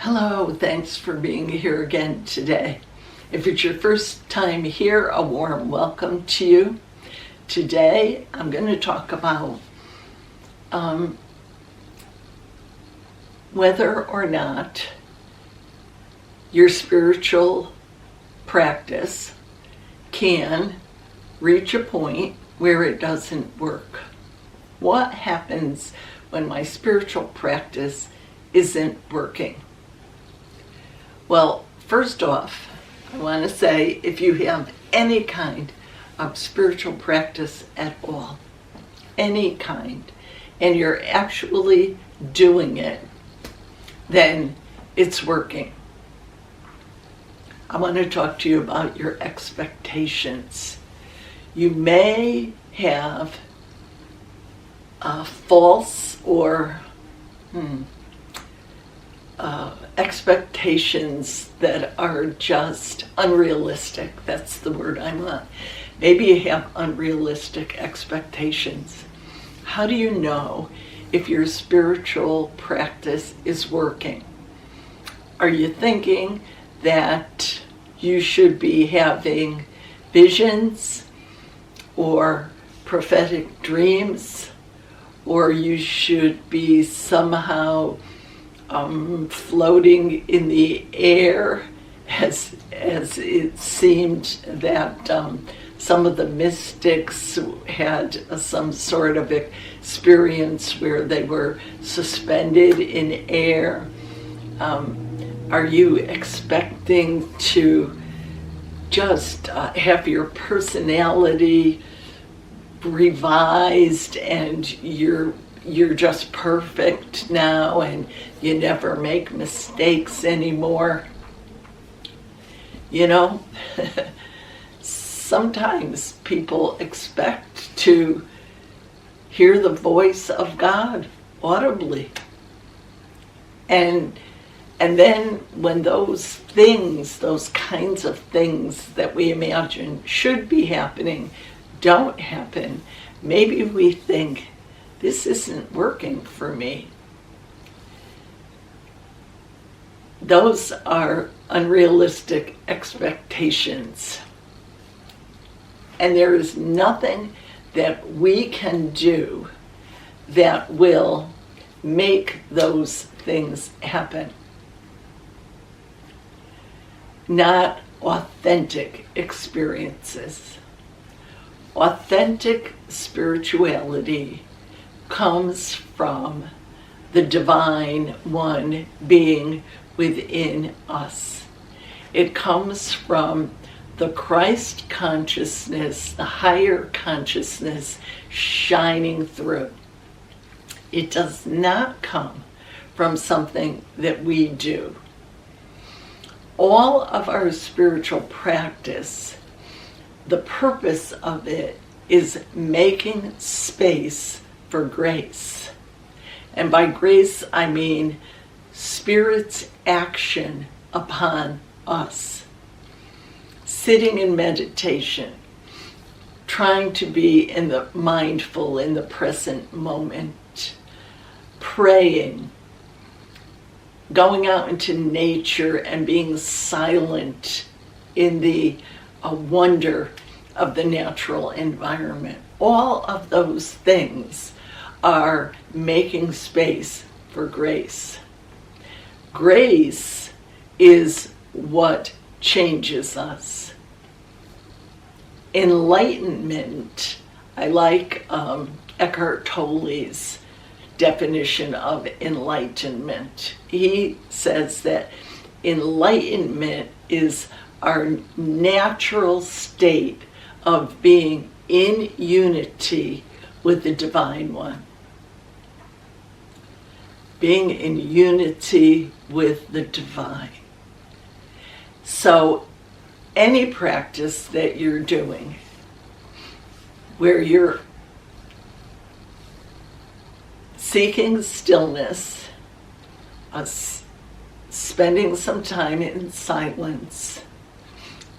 Hello, thanks for being here again today. If it's your first time here, a warm welcome to you. Today, I'm going to talk about whether or not your spiritual practice can reach a point where it doesn't work. What happens when my spiritual practice isn't working? Well, first off, I want to say if you have any kind of spiritual practice at all, any kind, and you're actually doing it, then it's working. I want to talk to you about your expectations. You may have false or expectations that are just unrealistic. That's the word I want. Maybe you have unrealistic expectations. How do you know if your spiritual practice is working? Are you thinking that you should be having visions or prophetic dreams, or you should be somehow floating in the air, as it seemed that some of the mystics had some sort of experience where they were suspended in air? Are you expecting to just have your personality revised and you're just perfect now and you never make mistakes anymore? You know, sometimes people expect to hear the voice of God audibly. And then when those things, those kinds of things that we imagine should be happening, don't happen, maybe we think, this isn't working for me. Those are unrealistic expectations. And there is nothing that we can do that will make those things happen. Not authentic experiences. Authentic spirituality comes from the divine one being within us. It comes from the Christ consciousness, the higher consciousness shining through. It does not come from something that we do. All of our spiritual practice, the purpose of it is making space for grace. And by grace, I mean Spirit's action upon us. Sitting in meditation, trying to be in the mindful, in the present moment, praying, going out into nature and being silent in the wonder of the natural environment. All of those things are making space for grace. Grace is what changes us. Enlightenment, I like Eckhart Tolle's definition of enlightenment. He says that enlightenment is our natural state of being in unity with the Divine One. Being in unity with the divine. So any practice that you're doing where you're seeking stillness, spending some time in silence,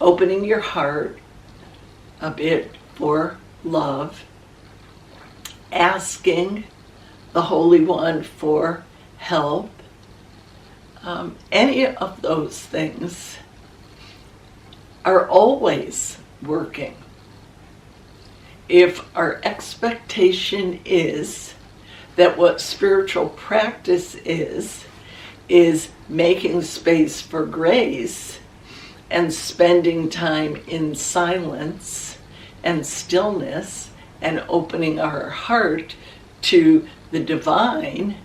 opening your heart a bit for love, asking the Holy One for help, Any of those things are always working. If our expectation is that what spiritual practice is making space for grace and spending time in silence and stillness and opening our heart to the divine,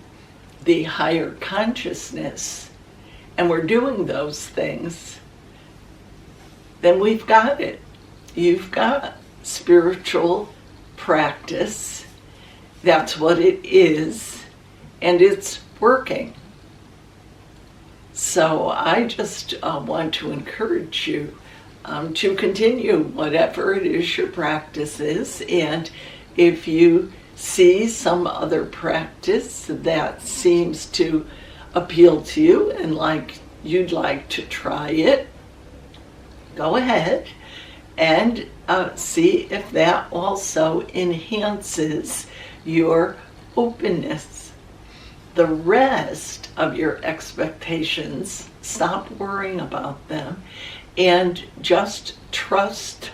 the higher consciousness, and we're doing those things, then we've got it. You've got spiritual practice. That's what it is, and it's working. So I just want to encourage you to continue whatever it is your practice is, and if you see some other practice that seems to appeal to you and like you'd like to try it, go ahead and see if that also enhances your openness. The rest of your expectations, stop worrying about them and just trust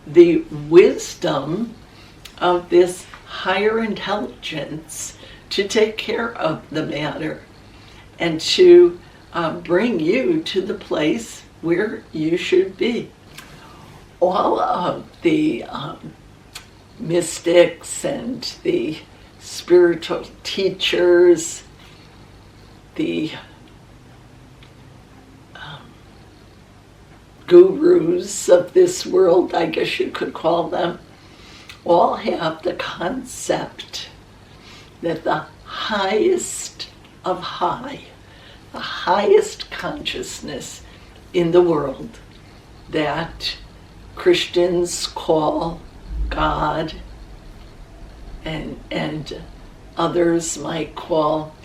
the wisdom of this higher intelligence to take care of the matter and to bring you to the place where you should be. All of the mystics and the spiritual teachers, the gurus of this world, I guess you could call them, all have the concept that the highest of high, the highest consciousness in the world that Christians call God and others might call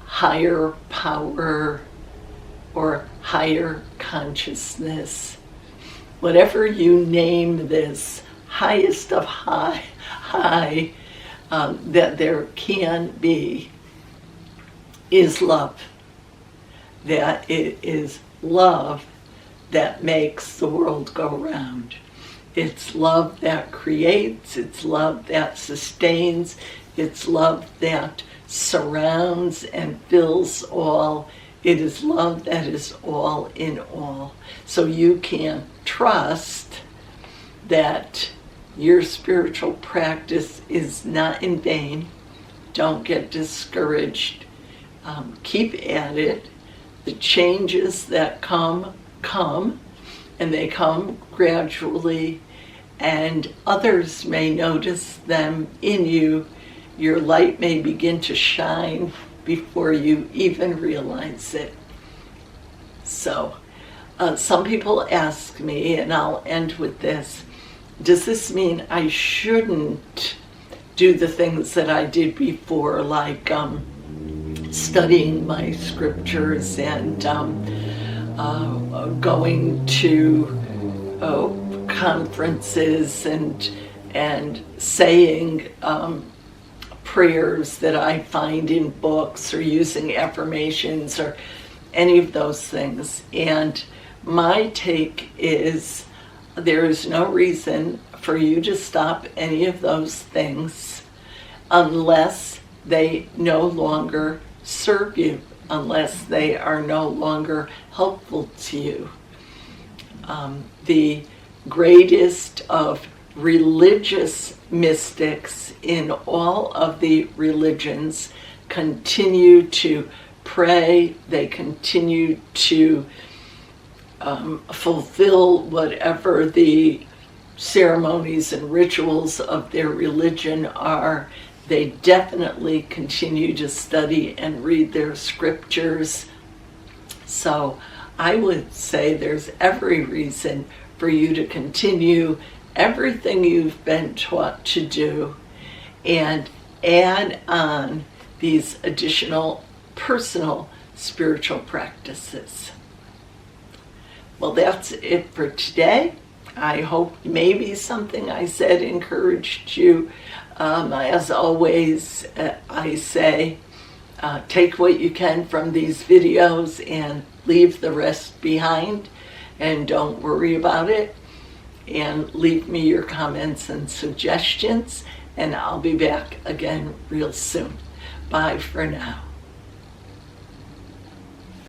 higher power or higher consciousness. Whatever you name this highest of high, that there can be, is love. That it is love that makes the world go round. It's love that creates, it's love that sustains, it's love that surrounds and fills all. It is love that is all in all. So you can trust that your spiritual practice is not in vain. Don't get discouraged. Keep at it. The changes that come, and they come gradually, and others may notice them in you. Your light may begin to shine before you even realize it. So, some people ask me, and I'll end with this, does this mean I shouldn't do the things that I did before, like studying my scriptures and going to conferences and saying prayers that I find in books or using affirmations or any of those things? And my take is there is no reason for you to stop any of those things unless they no longer serve you, unless they are no longer helpful to you. The greatest of religious mystics in all of the religions continue to pray, they continue to fulfill whatever the ceremonies and rituals of their religion are. They definitely continue to study and read their scriptures. So I would say there's every reason for you to continue everything you've been taught to do and add on these additional personal spiritual practices. Well, that's it for today. I hope maybe something I said encouraged you. As always, I say, Take what you can from these videos and leave the rest behind, and don't worry about it. And leave me your comments and suggestions, and I'll be back again real soon. Bye for now.